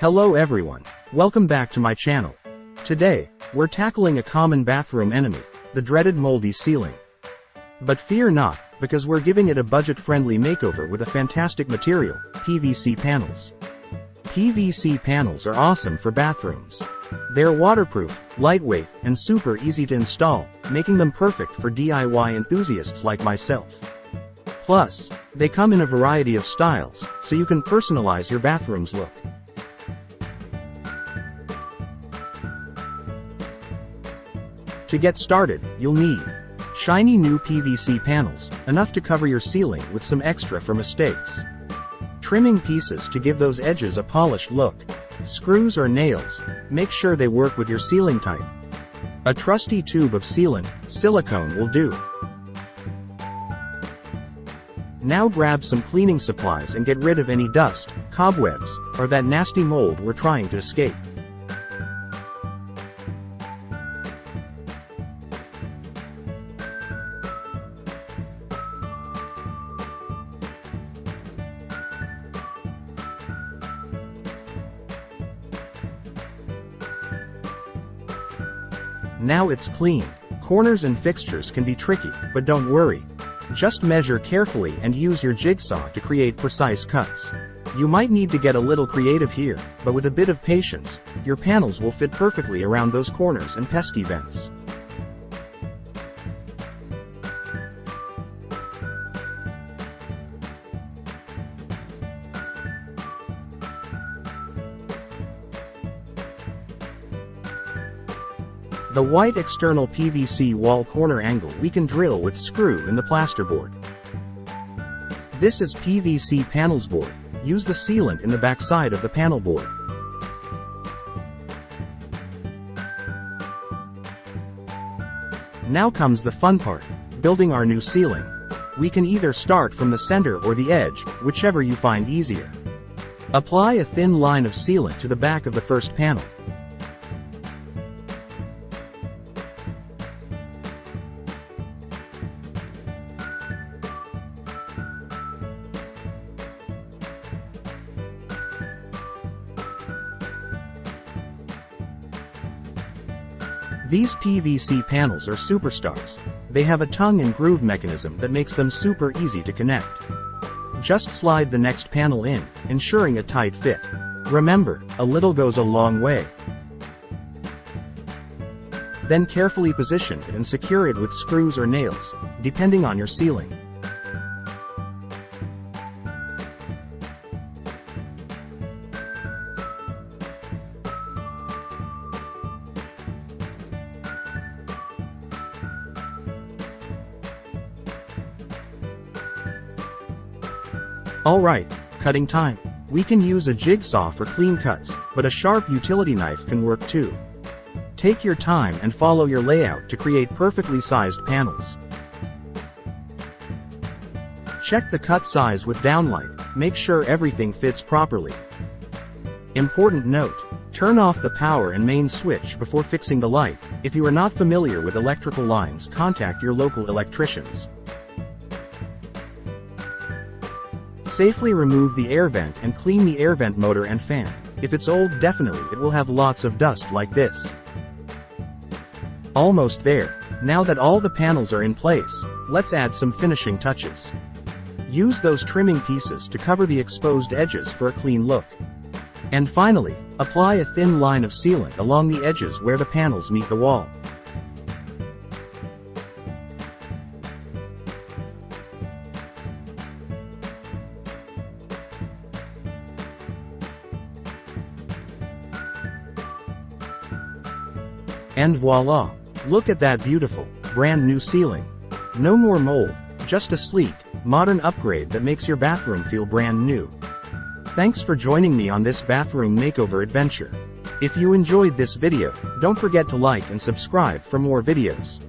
Hello everyone. Welcome back to my channel. Today, we're tackling a common bathroom enemy, the dreaded moldy ceiling. But fear not, because we're giving it a budget-friendly makeover with a fantastic material, PVC panels. PVC panels are awesome for bathrooms. They're waterproof, lightweight, and super easy to install, making them perfect for DIY enthusiasts like myself. Plus, they come in a variety of styles, so you can personalize your bathroom's look. To get started, you'll need shiny new PVC panels, enough to cover your ceiling with some extra for mistakes. Trimming pieces to give those edges a polished look. Screws or nails, make sure they work with your ceiling type. A trusty tube of sealant, silicone will do. Now grab some cleaning supplies and get rid of any dust, cobwebs, or that nasty mold we're trying to escape. Now it's clean. Corners and fixtures can be tricky, but don't worry. Just measure carefully and use your jigsaw to create precise cuts. You might need to get a little creative here, but with a bit of patience, your panels will fit perfectly around those corners and pesky vents. The white external PVC wall corner angle we can drill with screw in the plasterboard. This is PVC panels board. Use the sealant in the backside of the panel board. Now comes the fun part, building our new ceiling. We can either start from the center or the edge, whichever you find easier. Apply a thin line of sealant to the back of the first panel. These PVC panels are superstars. They have a tongue and groove mechanism that makes them super easy to connect. Just slide the next panel in, ensuring a tight fit. Remember, a little goes a long way. Then carefully position it and secure it with screws or nails, depending on your ceiling. Alright, cutting time. We can use a jigsaw for clean cuts, but a sharp utility knife can work too. Take your time and follow your layout to create perfectly sized panels. Check the cut size with downlight, make sure everything fits properly. Important note, turn off the power and main switch before fixing the light. If you are not familiar with electrical lines, contact your local electricians. Safely remove the air vent and clean the air vent motor and fan. If it's old, definitely it will have lots of dust like this. Almost there. Now that all the panels are in place, let's add some finishing touches. Use those trimming pieces to cover the exposed edges for a clean look. And finally, apply a thin line of sealant along the edges where the panels meet the wall. And voila! Look at that beautiful, brand new ceiling. No more mold, just a sleek, modern upgrade that makes your bathroom feel brand new. Thanks for joining me on this bathroom makeover adventure. If you enjoyed this video, don't forget to like and subscribe for more videos.